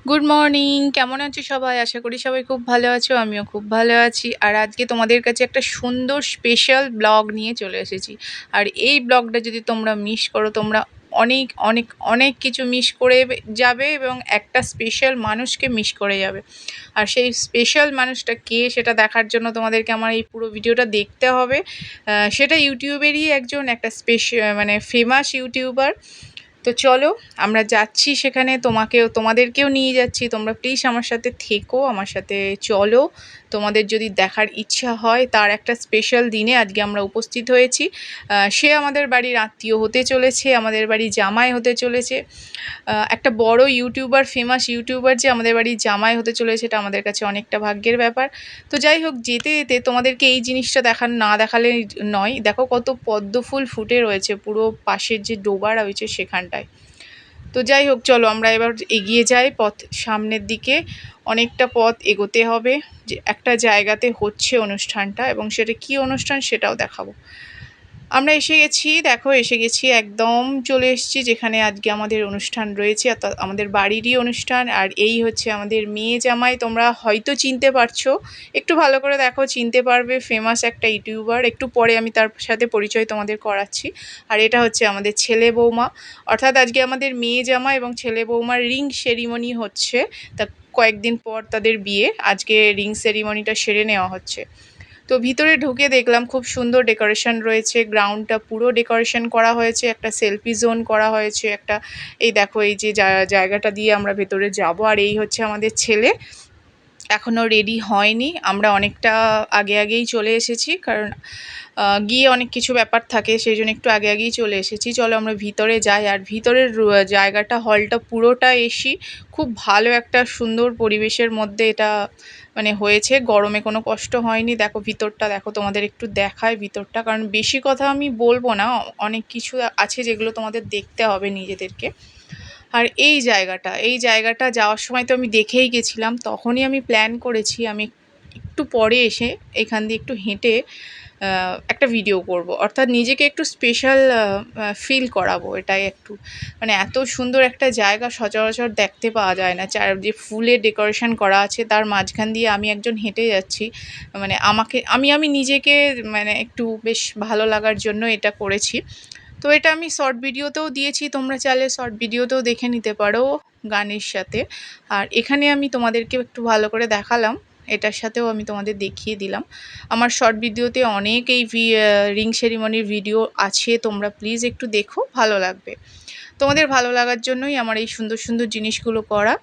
Good morning, কেমন আছো সবাই? আশা করি সবাই খুব ভালো আছো, আমিও খুব ভালো আছি। আর আজকে তোমাদের কাছে একটা সুন্দর স্পেশাল ব্লগ নিয়ে চলে এসেছি। আর এই ব্লগটা যদি তোমরা মিস করো, তোমরা অনেক অনেক অনেক কিছু মিস করে যাবে এবং একটা স্পেশাল মানুষকে মিস করে যাবে। আর সেই স্পেশাল মানুষটা কে সেটা দেখার জন্য তোমাদেরকে আমার এই পুরো ভিডিওটা দেখতে হবে। সেটা ইউটিউবেরই একজন একটা মানে ফেমাস ইউটিউবার। তো চলো আমরা যাচ্ছি সেখানে, তোমাদেরকেও নিয়ে যাচ্ছি। তোমরা প্লিজ আমার সাথে থেকো, আমার সাথে চলো। তোমাদের যদি দেখার ইচ্ছা হয়, তার একটা স্পেশাল দিনে আজকে আমরা উপস্থিত হয়েছি। সে আমাদের বাড়ির আত্মীয় হতে চলেছে, আমাদের বাড়ি জামাই হতে চলেছে। একটা বড় ইউটিউবার, ফেমাস ইউটিউবার যে আমাদের বাড়ির জামাই হতে চলেছে, এটা আমাদের কাছে অনেকটা ভাগ্যের ব্যাপার। তো যাই হোক, যেতে যেতে তোমাদেরকে এই জিনিসটা না দেখালে নয়। দেখো কত পদ্ম ফুল ফুটে রয়েছে পুরো পাশের যে ডোবা রয়েছে সেখানটায়। তো যাই হোক, চলো আমরা এবার এগিয়ে যাই সামনের দিকে। অনেকটা পথ এগোতে হবে। যে একটা জায়গাতে হচ্ছে অনুষ্ঠানটা, এবং সেটা কি অনুষ্ঠান সেটাও দেখাবো। আমরা এসে গেছি, দেখো এসে গেছি, একদম চলে এসেছি যেখানে আজকে আমাদের অনুষ্ঠান রয়েছে, অর্থাৎ আমাদের বাড়িরই অনুষ্ঠান। আর এই হচ্ছে আমাদের মেয়ে জামাই, তোমরা হয়তো চিনতে পারছো। একটু ভালো করে দেখো, চিনতে পারবে, ফেমাস একটা ইউটিউবার। একটু পরে আমি তার সাথে পরিচয় তোমাদের করাচ্ছি। আর এটা হচ্ছে আমাদের ছেলে বৌমা, অর্থাৎ আজকে আমাদের মেয়ে জামা এবং ছেলে বৌমার রিং সেরিমনি হচ্ছে। তা কয়েকদিন পর তাদের বিয়ে, আজকে রিং সেরিমনিটা সেরে নেওয়া হচ্ছে। তো ভিতরে ঢুকে দেখলাম খুব সুন্দর ডেকোরেশন রয়েছে, গ্রাউন্ডটা পুরো ডেকোরেশন করা হয়েছে, একটা সেলফি জোন করা হয়েছে একটা। এই দেখো, এই যে জায়গাটা দিয়ে আমরা ভেতরে যাব। আর এই হচ্ছে আমাদের ছেলে, এখনও রেডি হয়নি। আমরা অনেকটা আগেই চলে এসেছি, কারণ গিয়ে অনেক কিছু ব্যাপার থাকে, সেই জন্য একটু আগেই চলে এসেছি। চলো আমরা ভিতরে যাই। আর ভিতরের জায়গাটা, হলটা পুরোটা এসি, খুব ভালো একটা সুন্দর পরিবেশের মধ্যে এটা মানে হয়েছে। গরমে কোনো কষ্ট হয়নি। দেখো ভিতরটা, দেখো তোমাদের একটু দেখায় ভিতরটা, কারণ বেশি কথা আমি বলবো না, অনেক কিছু আছে যেগুলো তোমাদের দেখতে হবে নিজেদেরকে। আর এই জায়গাটা যাওয়ার সময় তো আমি দেখেই গেছিলাম, তখনই আমি প্ল্যান করেছি আমি একটু পরে এসে এখান দিয়ে একটু হেঁটে একটা ভিডিও করব, অর্থাৎ নিজেকে একটু স্পেশাল ফিল করাবো। এটাই একটু মানে এত সুন্দর একটা জায়গা সচরাচর দেখতে পাওয়া যায় না। যে ফুলের ডেকোরেশন করা আছে, তার মাঝখান দিয়ে আমি একজন হেঁটে যাচ্ছি। মানে আমি নিজেকে মানে একটু বেশ ভালো লাগার জন্য এটা করেছি। তো এটা আমি শর্ট ভিডিওতেও দিয়েছি, তোমরা চাইলে শর্ট ভিডিওতেও দেখে নিতে পারো গানের সাথে। আর এখানে আমি তোমাদেরকে একটু ভালো করে দেখালাম, এটার সাথেও আমি তোমাদের দেখিয়ে দিলাম। আমার শর্ট ভিডিওতে অনেক এই রিং সেরিমনির ভিডিও আছে, তোমরা প্লিজ একটু দেখো, ভালো লাগবে। তোমাদের ভালো লাগার জন্যই আমার এই সুন্দর সুন্দর জিনিসগুলো করা।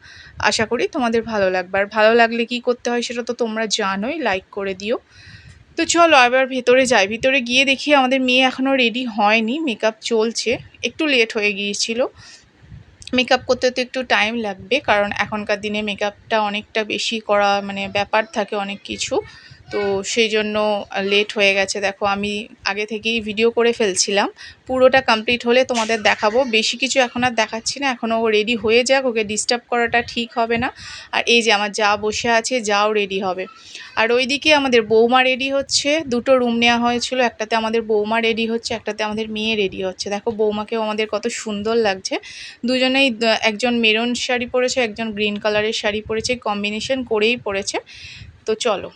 আশা করি তোমাদের ভালো লাগবে। আর ভালো লাগলে কি করতে হয় সেটা তো তোমরা জানোই, লাইক করে দিও। তো চলো এবার ভেতরে যাই। ভিতরে গিয়ে দেখি আমাদের মেয়ে এখনও রেডি হয়নি, মেকআপ চলছে, একটু লেট হয়ে গিয়েছিল। মেকআপ করতে তো একটু টাইম লাগবে, কারণ এখনকার দিনে মেকআপটা অনেকটা বেশি করা মানে ব্যাপার থাকে অনেক কিছু। তো সেই জন্য লেট হয়ে গেছে। দেখো আমি আগে থেকেই ভিডিও করে ফেলছিলাম, পুরোটা কমপ্লিট হলে তোমাদের দেখাবো। বেশি কিছু এখন আর দেখাচ্ছি না, এখনও ও রেডি হয়ে যাক, ওকে ডিস্টার্ব করাটা ঠিক হবে না। আর এই যে আমার যা বসে আছে, যাও রেডি হবে। আর ওইদিকে আমাদের বৌমা রেডি হচ্ছে। দুটো রুম নেওয়া হয়েছিল, একটাতে আমাদের বৌমা রেডি হচ্ছে, একটাতে আমাদের মেয়ে রেডি হচ্ছে। দেখো বৌমাকেও আমাদের কত সুন্দর লাগছে। দুজনেই, একজন মেরুন শাড়ি পরেছে, একজন গ্রিন কালারের শাড়ি পরেছে, কম্বিনেশন করেই পরেছে। তো চলো।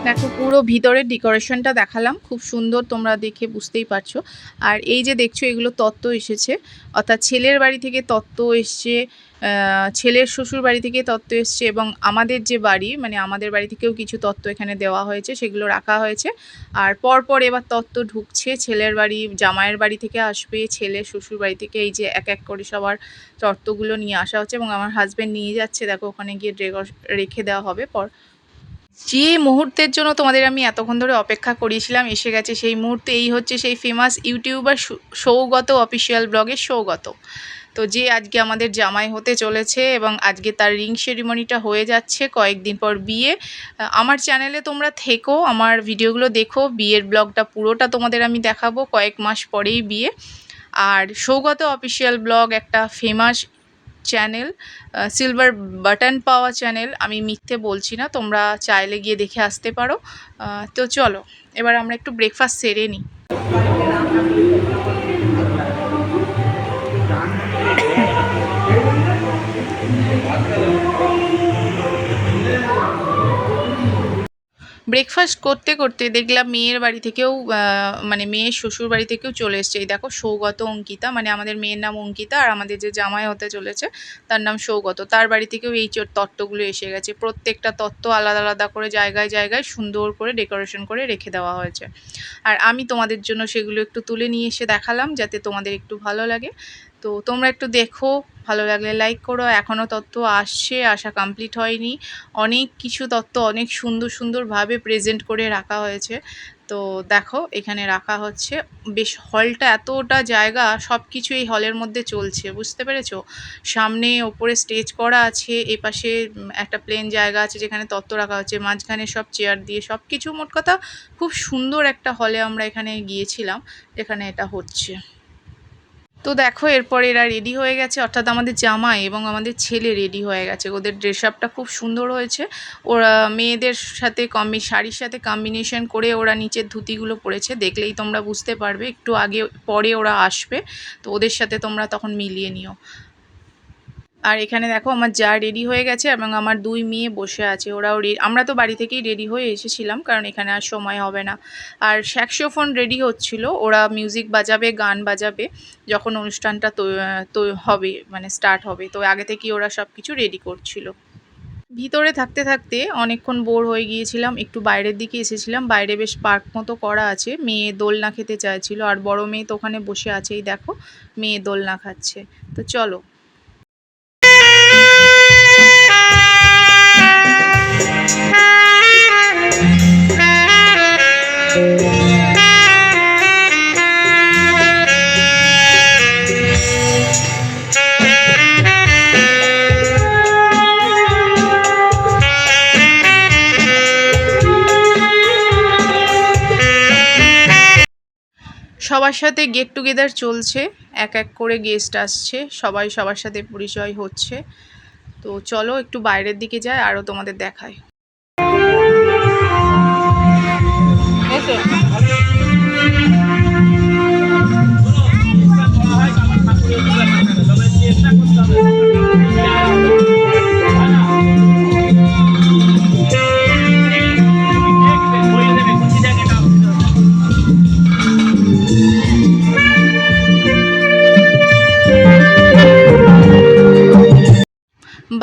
দেখো পুরো ভিতরের ডেকোরেশনটা দেখালাম, খুব সুন্দর, তোমরা দেখে বুঝতেই পারছো। আর এই যে দেখছো, এগুলো তত্ত্ব এসেছে, অর্থাৎ ছেলের বাড়ি থেকে তত্ত্ব এসছে, ছেলের শ্বশুর বাড়ি থেকে তত্ত্ব এসছে এবং আমাদের যে বাড়ি মানে আমাদের বাড়ি থেকেও কিছু তত্ত্ব এখানে দেওয়া হয়েছে, সেগুলো রাখা হয়েছে। আর পরপর এবার তত্ত্ব ঢুকছে, ছেলের বাড়ি জামাইয়ের বাড়ি থেকে আসবে, ছেলের শ্বশুর বাড়ি থেকে এই যে এক এক করে সবার তত্ত্বগুলো নিয়ে আসা হচ্ছে এবং আমার হাজব্যান্ড নিয়ে যাচ্ছে। দেখো ওখানে গিয়ে রেখে দেওয়া হবে পর। যে মুহূর্তের জন্য তোমাদের আমি এতক্ষণ ধরে অপেক্ষা করিয়েছিলাম এসে গেছে সেই মুহূর্তে। এই হচ্ছে সেই ফেমাস ইউটিউবার সৌগত অফিসিয়াল ব্লগের সৌগত। তো যে আজকে আমাদের জামাই হতে চলেছে এবং আজকে তার রিং সেরিমনিটা হয়ে যাচ্ছে, কয়েকদিন পর বিয়ে। আমার চ্যানেলে তোমরা থেকো, আমার ভিডিওগুলো দেখো, বিয়ের ব্লগটা পুরোটা তোমাদের আমি দেখাবো, কয়েক মাস পরেই বিয়ে। আর সৌগত অফিসিয়াল ব্লগ একটা ফেমাস চ্যানেল, সিলভার বাটন পাওয়া চ্যানেল, আমি মিথ্যে বলছি না, তোমরা চাইলে গিয়ে দেখে আসতে পারো। তো চলো এবার আমরা একটু ব্রেকফাস্ট সেরে নিই। ব্রেকফাস্ট করতে করতে দেখলাম মেয়ের বাড়ি থেকেও মানে মেয়ের শ্বশুর বাড়ি থেকেও চলে এসছে। এই দেখো সৌগত অঙ্কিতা, মানে আমাদের মেয়ের নাম অঙ্কিতা আর আমাদের যে জামাই হতে চলেছে তার নাম সৌগত, তার বাড়ি থেকেও এই তত্ত্বগুলো এসে গেছে। প্রত্যেকটা তত্ত্ব আলাদা আলাদা করে জায়গায় জায়গায় সুন্দর করে ডেকোরেশন করে রেখে দেওয়া হয়েছে। আর আমি তোমাদের জন্য সেগুলো একটু তুলে নিয়ে এসে দেখালাম যাতে তোমাদের একটু ভালো লাগে। তো তোমরা একটু দেখো, ভালো লাগলে লাইক করো। এখনও তত্ত্ব আসছে, আসা কমপ্লিট হয়নি। অনেক কিছু তত্ত্ব অনেক সুন্দর সুন্দরভাবে প্রেজেন্ট করে রাখা হয়েছে। তো দেখো এখানে রাখা হচ্ছে, বেশ হলটা এতটা জায়গা সব কিছু এই হলের মধ্যে চলছে, বুঝতে পেরেছো? সামনে ওপরে স্টেজ করা আছে, এপাশে একটা প্লেন জায়গা আছে যেখানে তত্ত্ব রাখা হচ্ছে, মাঝখানে সব চেয়ার দিয়ে সব কিছু, মোট কথা খুব সুন্দর একটা হলে আমরা এখানে গিয়েছিলাম যেখানে এটা হচ্ছে। তো দেখো এরপর এরা রেডি হয়ে গেছে, অর্থাৎ আমাদের জামাই এবং আমাদের ছেলে রেডি হয়ে গেছে। ওদের ড্রেস আপটা খুব সুন্দর হয়েছে। ওরা মেয়েদের সাথে শাড়ির সাথে কম্বিনেশন করে ওরা নিচের ধুতিগুলো পরেছে, দেখলেই তোমরা বুঝতে পারবে। একটু আগে পরে ওরা আসবে, তো ওদের সাথে তোমরা তখন মিলিয়ে নিও। আর এখানে দেখো আমার যা রেডি হয়ে গেছে এবং আমার দুই মেয়ে বসে আছে, ওরাও আমরা তো বাড়ি থেকেই রেডি হয়ে এসেছিলাম কারণ এখানে আর সময় হবে না। আর স্যাক্সোফোন রেডি হচ্ছিল, ওরা মিউজিক বাজাবে, গান বাজাবে যখন অনুষ্ঠানটা তো হবে, মানে স্টার্ট হবে, তো আগে থেকেই ওরা সব কিছু রেডি করছিল। ভিতরে থাকতে থাকতে অনেকক্ষণ বোর হয়ে গিয়েছিলাম, একটু বাইরের দিকে এসেছিলাম। বাইরে বেশ পার্ক মতো করা আছে, মেয়ে দোলনা খেতে চাইছিল আর বড় মেয়ে তো ওখানে বসে আছেই, দেখো মেয়ে দোলনা খাচ্ছে। তো চলো। সবার সাথে গেট টুগেদার চলছে, এক এক করে গেস্ট আসছে, সবাই সবার সাথে পরিচয় হচ্ছে। তো চলো একটু বাইরের দিকে যাই, আরও তোমাদের দেখায়।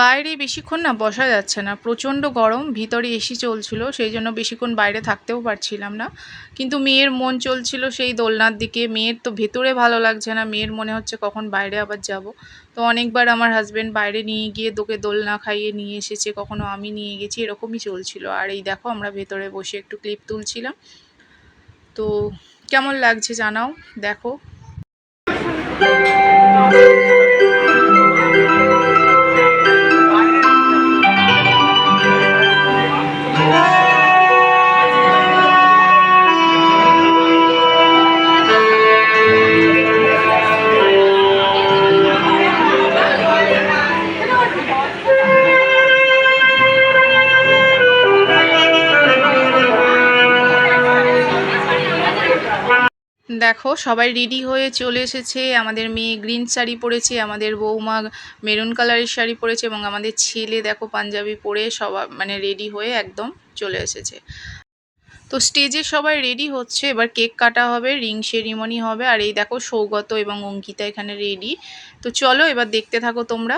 বাইরে বেশিক্ষণ না বসা যাচ্ছে না, প্রচণ্ড গরম, ভিতরে এসি চলছিল, সেই জন্য বেশিক্ষণ বাইরে থাকতেও পারছিলাম না। কিন্তু মেয়ের মন চলছিল সেই দোলনার দিকে, মেয়ের তো ভেতরে ভালো লাগছে না, মেয়ের মনে হচ্ছে কখন বাইরে আবার যাব। তো অনেকবার আমার হাজব্যান্ড বাইরে নিয়ে গিয়ে তোকে দোলনা খাইয়ে নিয়ে এসেছে, কখনো আমি নিয়ে গেছি, এরকমই চলছিল। আর এই দেখো আমরা ভেতরে বসে একটু ক্লিপ তুলছিলাম। তো কেমন লাগছে জানাও, দেখো। দেখো সবাই রেডি হয়ে চলে এসেছে, আমাদের মেয়ে গ্রিন শাড়ি পরেছে, আমাদের বৌমা মেরুন কালারের শাড়ি পরেছে এবং আমাদের ছেলে দেখো পাঞ্জাবি পরে সবাই মানে রেডি হয়ে একদম চলে এসেছে। তো স্টেজে সবাই রেডি হচ্ছে, এবার কেক কাটা হবে, রিং সেরিমনি হবে। আর এই দেখো সৌগত এবং অঙ্কিতা এখানে রেডি। তো চলো এবার দেখতে থাকো তোমরা।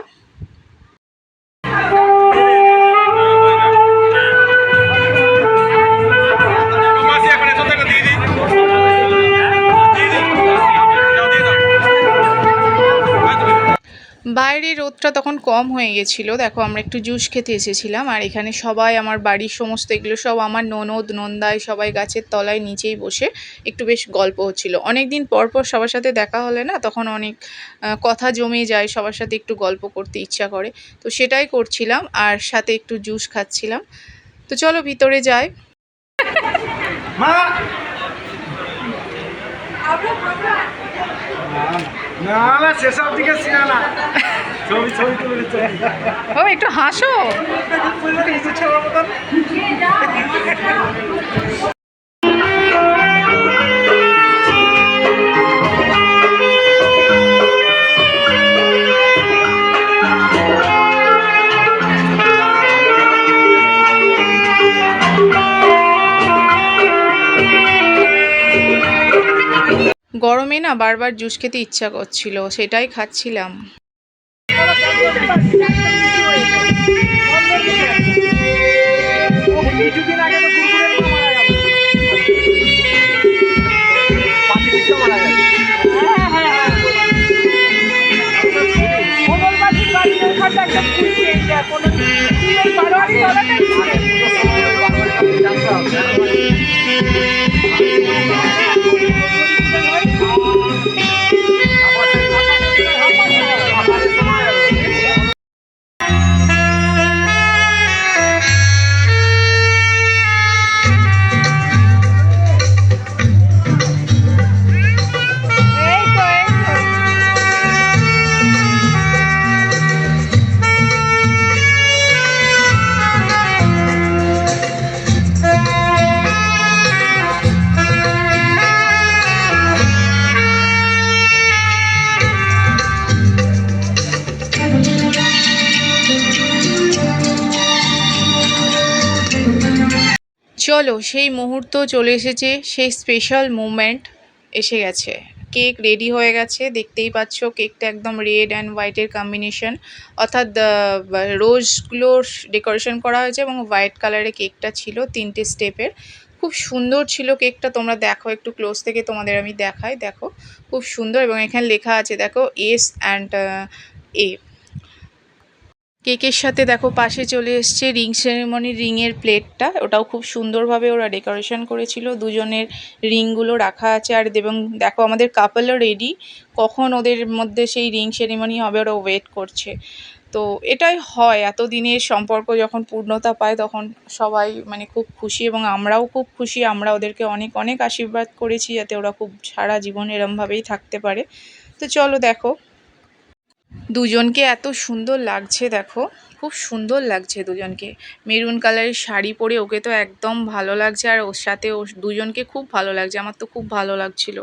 বাইরে রোদটা তখন কম হয়ে গেছিলো। দেখো আমরা একটু জুস খেতে এসেছিলাম, আর এখানে সবাই আমার বাড়ির সমস্ত এগুলো সব আমার ননদ নন্দাই সবাই গাছের তলায় নিচেই বসে একটু বেশ গল্প হচ্ছিল। অনেক দিন পর পর সবার সাথে দেখা হলে না তখন অনেক কথা জমে যায়, সবার সাথে একটু গল্প করতে ইচ্ছা করে, তো সেটাই করছিলাম আর সাথে একটু জুস খাচ্ছিলাম। তো চলো ভিতরে যাই। ও একটু হাসো। গরমে না বারবার জুস খেতে ইচ্ছা করছিল, সেটাই খাচ্ছিলাম। চলো সেই মুহূর্ত চলে এসেছে, সেই স্পেশাল মুমেন্ট এসে গেছে। কেক রেডি হয়ে গেছে, দেখতেই পাচ্ছ কেকটা একদম রেড অ্যান্ড হোয়াইটের কম্বিনেশন, অর্থাৎ রোজগুলোর ডেকোরেশন করা হয়েছে এবং হোয়াইট কালারের কেকটা ছিল 3টে স্টেপের। খুব সুন্দর ছিল কেকটা, তোমরা দেখো একটু ক্লোজ থেকে তোমাদের আমি দেখাই। দেখো খুব সুন্দর, এবং এখানে লেখা আছে দেখো এস অ্যান্ড এ। কেকের সাথে দেখো পাশে চলে এসছে রিং সেরেমনির রিংয়ের প্লেটটা, ওটাও খুব সুন্দরভাবে ওরা ডেকোরেশন করেছিল, দুজনের রিংগুলো রাখা আছে। আর এবং দেখো আমাদের কাপলও রেডি, কখন ওদের মধ্যে সেই রিং সেরেমনি হবে ওরা ওয়েট করছে। তো এটাই হয়, এতদিনের সম্পর্ক যখন পূর্ণতা পায় তখন সবাই মানে খুব খুশি, এবং আমরাও খুব খুশি। আমরা ওদেরকে অনেক অনেক আশীর্বাদ করেছি যাতে ওরা খুব সারা জীবন এরমভাবেই থাকতে পারে। তো চলো দেখো দুজনকে এত সুন্দর লাগছে, দেখো খুব সুন্দর লাগছে দুজনকে। মেরুন কালারের শাড়ি পরে ওকে তো একদম ভালো লাগছে, আর ওর সাথে ও দুজনকে খুব ভালো লাগছে, আমার তো খুব ভালো লাগছিল।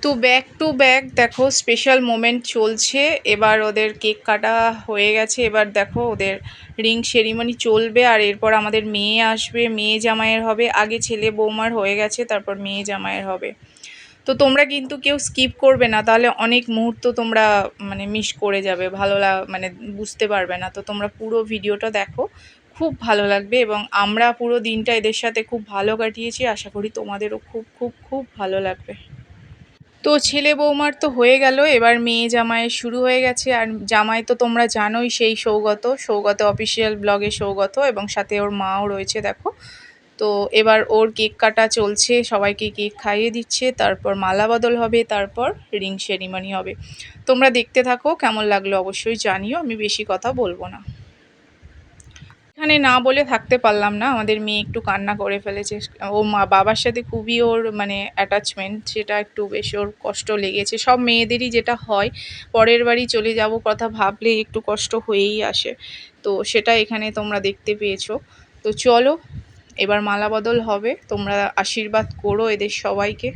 তো ব্যাক টু ব্যাক দেখো স্পেশাল মোমেন্ট চলছে। এবার ওদের কেক কাটা হয়ে গেছে, এবার দেখো ওদের রিং সেরিমনি চলবে, আর এরপর আমাদের মেয়ে আসবে, মেয়ে জামাইয়ের হবে। আগে ছেলে বৌমার হয়ে গেছে, তারপর মেয়ে জামাইয়ের হবে। তো তোমরা কিন্তু কেউ স্কিপ করবে না, তাহলে অনেক মুহূর্ত তোমরা মানে মিস করে যাবে, মানে বুঝতে পারবে না। তো তোমরা পুরো ভিডিওটা দেখো, খুব ভালো লাগবে। এবং আমরা পুরো দিনটা এদের সাথে খুব ভালো কাটিয়েছি, আশা করি তোমাদেরও খুব খুব খুব ভালো লাগবে। তো ছেলে বৌমার তো হয়ে গেল, এবার মেয়ে জামাইয়ের শুরু হয়ে গেছে। আর জামাই তো তোমরা জানোই, সেই সৌগত অফিসিয়াল ব্লগে সৌগত, এবং সাথে ওর মাও রয়েছে দেখো। তো এবার ওর কেক কাটা চলছে, সবাইকে কেক খাইয়ে দিচ্ছে, তারপর মালা বদল হবে, তারপর রিং সেরিমনি হবে। তোমরা দেখতে থাকো, কেমন লাগলো অবশ্যই জানিও, আমি বেশি কথা বলবো না। এখানে না বলে থাকতে পারলাম না, আমাদের মেয়ে একটু কান্না করে ফেলেছে। ও বাবার সাথে খুবই ওর মানে অ্যাটাচমেন্ট, সেটা একটু বেশি ওর কষ্ট লেগেছে। সব মেয়েদেরই যেটা হয়, পরের বাড়ি চলে যাব কথা ভাবলে একটু কষ্ট হয়েই আসে। তো সেটা এখানে তোমরা দেখতে পেয়েছো। তো চলো, এবার মালা বদল হবে, তোমরা আশীর্বাদ করো এদের সবাইকে।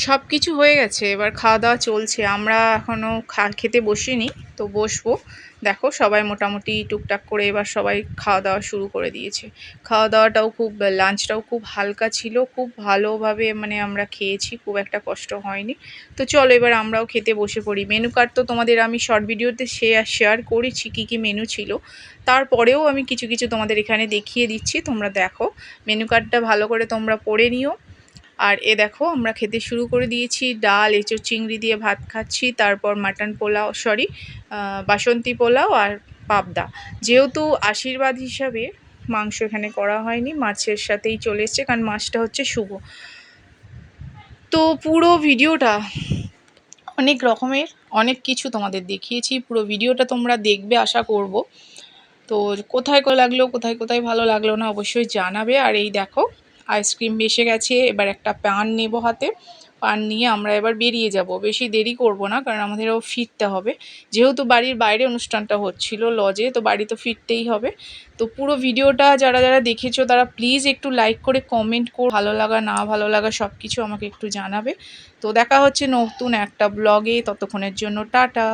সব কিছু হয়ে গেছে, এবার খাওয়া দাওয়া চলছে। আমরা এখনও খেতে বসিনি, তো বসবো। দেখো সবাই মোটামুটি টুকটাক করে এবার সবাই খাওয়া দাওয়া শুরু করে দিয়েছে। খাওয়া দাওয়াটাও লাঞ্চটাও খুব হালকা ছিল, খুব ভালোভাবে মানে আমরা খেয়েছি, খুব একটা কষ্ট হয়নি। তো চলো এবার আমরাও খেতে বসে পড়ি। মেনু কার্ড তো তোমাদের আমি শর্ট ভিডিওতে শেয়ার করেছি কী কী মেনু ছিল, তারপরেও আমি কিছু কিছু তোমাদের এখানে দেখিয়ে দিচ্ছি, তোমরা দেখো। মেনু কার্ডটা ভালো করে তোমরা পড়ে নিও। আর এ দেখো আমরা খেতে শুরু করে দিয়েছি, ডাল এঁচোড় চিংড়ি দিয়ে ভাত খাচ্ছি, তারপর মাটন পোলাও, বাসন্তী পোলাও আর পাবদা। যেহেতু আশীর্বাদ হিসাবে মাংস এখানে করা হয়নি, মাছের সাথেই চলে এসছে, কারণ মাছটা হচ্ছে শুভ। তো পুরো ভিডিওটা অনেক রকমের অনেক কিছু তোমাদের দেখিয়েছি, পুরো ভিডিওটা তোমরা দেখবে আশা করব। তো কোথায় লাগলো, কোথায় কোথায় ভালো লাগলো না অবশ্যই জানাবে। আর এই দেখো আইসক্রিম এসে গেছে, এবার একটা পান নেব হাতে, পান নিয়ে আমরা এবার বেরিয়ে যাব। বেশি দেরি করব না, কারণ আমাদেরও ফিরতে হবে, যেহেতু বাড়ির বাইরে অনুষ্ঠানটা হচ্ছিল লজে, তো বাড়ি তো ফিরতেই হবে। তো পুরো ভিডিওটা যারা যারা দেখেছো তারা প্লিজ একটু লাইক করে কমেন্ট করো, ভালো লাগা না ভালো লাগা সব কিছু আমাকে একটু জানাবে। তো দেখা হচ্ছে নতুন একটা ব্লগে, ততক্ষণের জন্য টাটা।